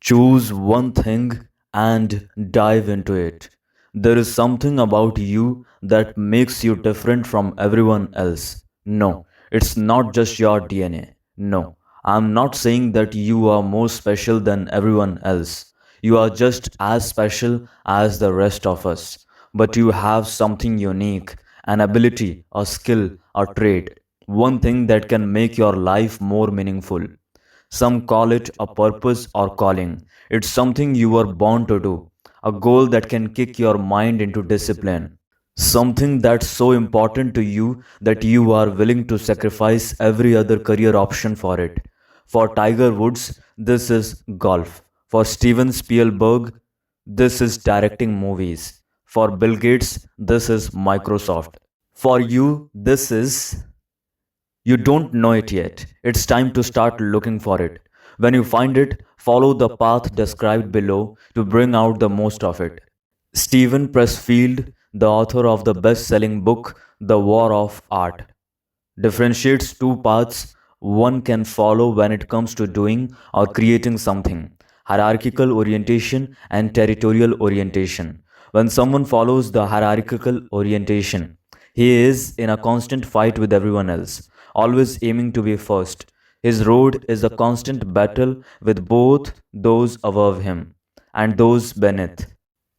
Choose one thing and dive into it. There is something about you that makes you different from everyone else. No, it's not just your DNA. No, I'm not saying that you are more special than everyone else. You are just as special as the rest of us. But you have something unique, an ability, a skill, a trait, one thing that can make your life more meaningful. Some call it a purpose or calling. It's something you were born to do, a goal that can kick your mind into discipline. Something that's so important to you that you are willing to sacrifice every other career option for it. For Tiger Woods, this is golf. For Steven Spielberg, this is directing movies. For Bill Gates, this is Microsoft. For you, this is you don't know it yet. It's time to start looking for it. When you find it, follow the path described below to bring out the most of it. Stephen Pressfield, the author of the best selling book The War of Art, differentiates two paths one can follow when it comes to doing or creating something: hierarchical orientation and territorial orientation. When someone follows the hierarchical orientation, he is in a constant fight with everyone else, always aiming to be first. His road is a constant battle with both those above him and those beneath.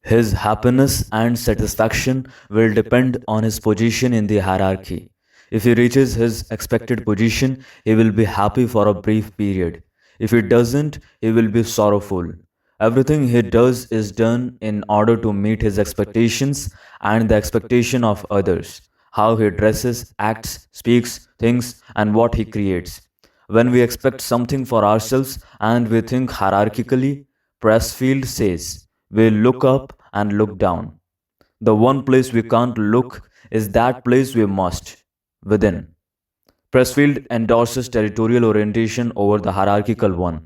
His happiness and satisfaction will depend on his position in the hierarchy. If he reaches his expected position, he will be happy for a brief period. If he doesn't, he will be sorrowful. Everything he does is done in order to meet his expectations and the expectation of others. How he dresses, acts, speaks, thinks, and what he creates. When we expect something for ourselves and we think hierarchically, Pressfield says, we look up and look down. The one place we can't look is that place we must, within. Pressfield endorses territorial orientation over the hierarchical one.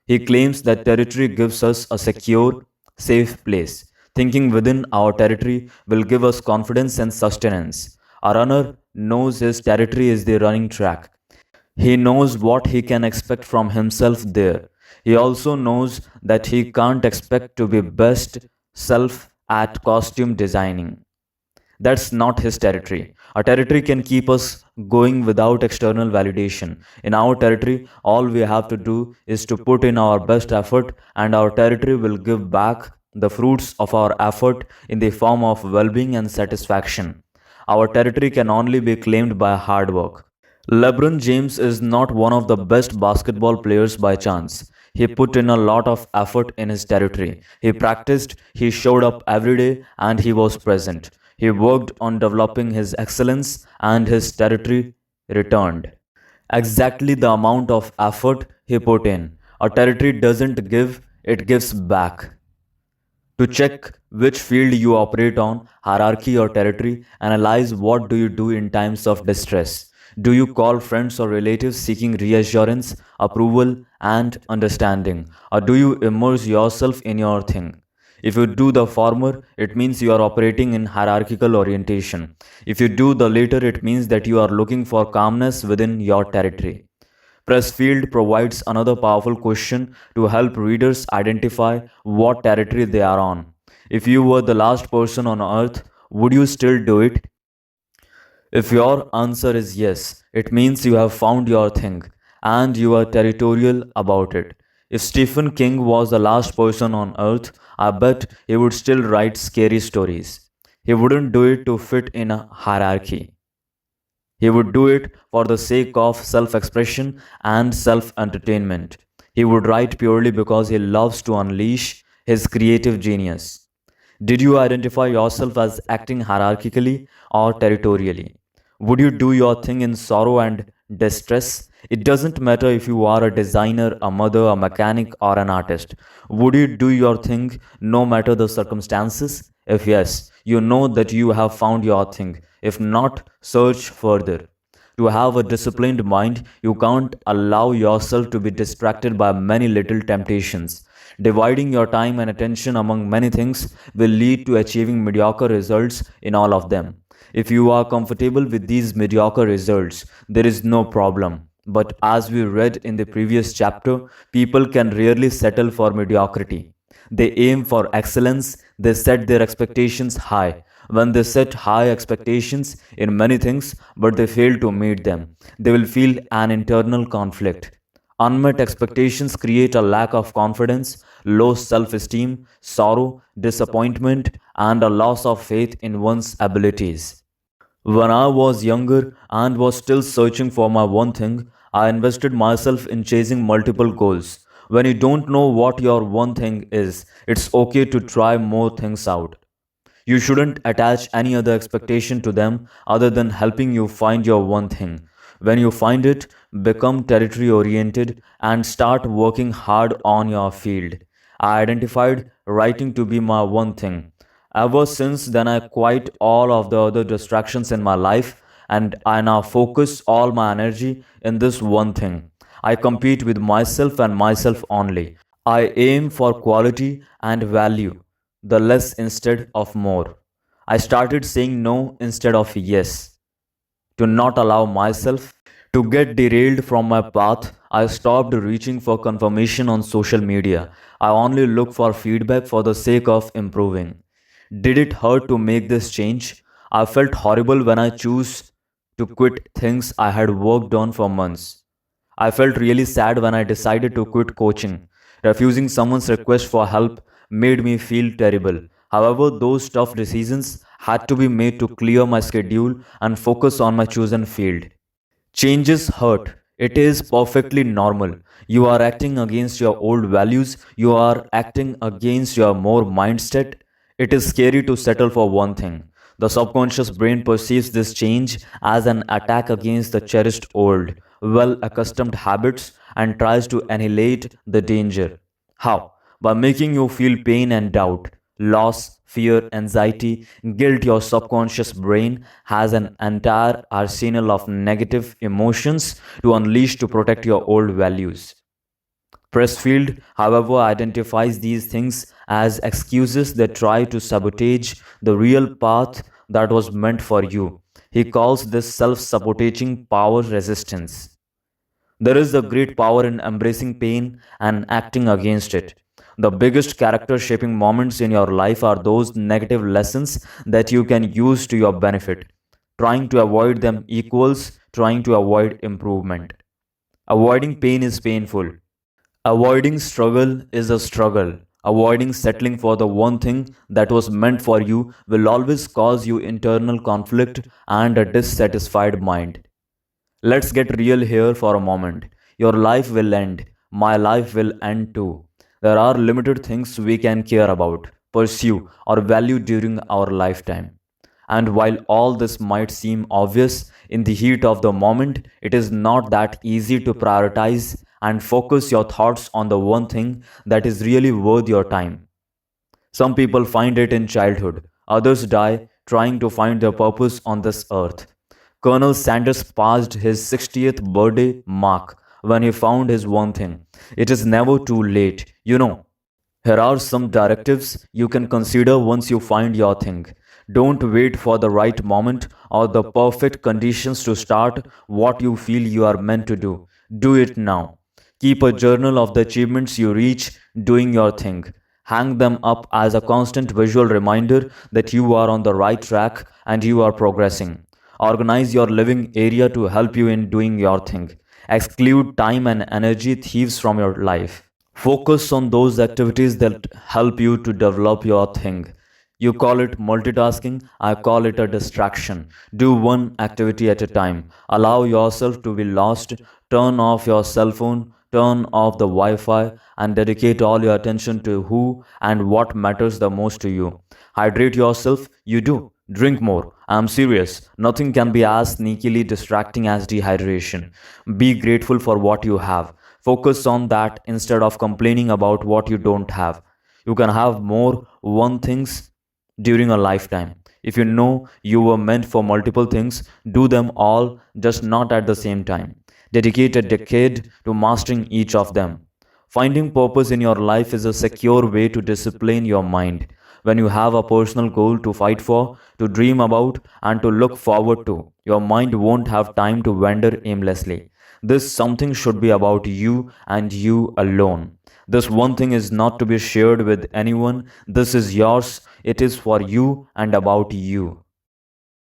He claims that territory gives us a secure, safe place. Thinking within our territory will give us confidence and sustenance. A runner knows his territory is the running track. He knows what he can expect from himself there. He also knows that he can't expect to be best self at costume designing. That's not his territory. A territory can keep us going without external validation. In our territory, all we have to do is to put in our best effort, and our territory will give back the fruits of our effort in the form of well being and satisfaction. Our territory can only be claimed by hard work. LeBron James is not one of the best basketball players by chance. He put in a lot of effort in his territory. He practiced, he showed up every day, and he was present. He worked on developing his excellence, and his territory returned exactly the amount of effort he put in. A territory doesn't give, it gives back. To check which field you operate on, hierarchy or territory, analyze what do you do in times of distress. Do you call friends or relatives seeking reassurance, approval, and understanding? Or do you immerse yourself in your thing? If you do the former, it means you are operating in hierarchical orientation. If you do the latter, it means that you are looking for calmness within your territory. Pressfield provides another powerful question to help readers identify what territory they are on. If you were the last person on earth, would you still do it? If your answer is yes, it means you have found your thing and you are territorial about it. If Stephen King was the last person on earth, I bet he would still write scary stories. He wouldn't do it to fit in a hierarchy. He would do it for the sake of self expression and self entertainment. He would write purely because he loves to unleash his creative genius. Did you identify yourself as acting hierarchically or territorially? Would you do your thing in sorrow and distress? It doesn't matter if you are a designer, a mother, a mechanic, or an artist. Would you do your thing no matter the circumstances? If yes, you know that you have found your thing. If not, search further. To have a disciplined mind, you can't allow yourself to be distracted by many little temptations. Dividing your time and attention among many things will lead to achieving mediocre results in all of them. If you are comfortable with these mediocre results, there is no problem. But as we read in the previous chapter, people can rarely settle for mediocrity. They aim for excellence, they set their expectations high. When they set high expectations in many things but they fail to meet them, they will feel an internal conflict. Unmet expectations create a lack of confidence, low self esteem, sorrow, disappointment, and a loss of faith in one's abilities. When I was younger and was still searching for my one thing, I invested myself in chasing multiple goals. When you don't know what your one thing is, it's okay to try more things out. You shouldn't attach any other expectation to them other than helping you find your one thing. When you find it, become territory oriented and start working hard on your field. I identified writing to be my one thing. Ever since then, I quit all of the other distractions in my life and I now focus all my energy in this one thing. I compete with myself and myself only. I aim for quality and value, the less instead of more. I started saying no instead of yes. To not allow myself to get derailed from my path, I stopped reaching for confirmation on social media. I only look for feedback for the sake of improving. Did it hurt to make this change? I felt horrible when I chose to quit things I had worked on for months. I felt really sad when I decided to quit coaching. Refusing someone's request for help made me feel terrible. However, those tough decisions had to be made to clear my schedule and focus on my chosen field. Changes hurt. It is perfectly normal. You are acting against your old values, you are acting against your more mindset. It is scary to settle for one thing. The subconscious brain perceives this change as an attack against the cherished old, well accustomed habits and tries to annihilate the danger. How? By making you feel pain and doubt, loss, fear, anxiety, guilt. Your subconscious brain has an entire arsenal of negative emotions to unleash to protect your old values. Pressfield, however, identifies these things as excuses that try to sabotage the real path that was meant for you. He calls this self sabotaging power resistance. There is a great power in embracing pain and acting against it. The biggest character shaping moments in your life are those negative lessons that you can use to your benefit. Trying to avoid them equals trying to avoid improvement. Avoiding pain is painful. Avoiding struggle is a struggle. Avoiding settling for the one thing that was meant for you will always cause you internal conflict and a dissatisfied mind. Let's get real here for a moment. Your life will end. My life will end too. There are limited things we can care about, pursue, or value during our lifetime. And while all this might seem obvious in the heat of the moment, it is not that easy to prioritize and focus your thoughts on the one thing that is really worth your time. Some people find it in childhood, others die trying to find their purpose on this earth. Colonel Sanders passed his 60th birthday mark when he found his one thing. It is never too late, you know. Here are some directives you can consider once you find your thing. Don't wait for the right moment or the perfect conditions to start what you feel you are meant to do. Do it now. Keep a journal of the achievements you reach doing your thing. Hang them up as a constant visual reminder that you are on the right track and you are progressing. Organize your living area to help you in doing your thing. Exclude time and energy thieves from your life. Focus on those activities that help you to develop your thing. You call it multitasking, I call it a distraction. Do one activity at a time. Allow yourself to be lost. Turn off your cell phone, turn off the Wi Fi, and dedicate all your attention to who and what matters the most to you. Hydrate yourself, you do. Drink more. I'm serious. Nothing can be as sneakily distracting as dehydration. Be grateful for what you have. Focus on that instead of complaining about what you don't have. You can have more one things during a lifetime. If you know you were meant for multiple things, do them all, just not at the same time. Dedicate a decade to mastering each of them. Finding purpose in your life is a secure way to discipline your mind. When you have a personal goal to fight for, to dream about, and to look forward to, your mind won't have time to wander aimlessly. This something should be about you and you alone. This one thing is not to be shared with anyone. This is yours. It is for you and about you.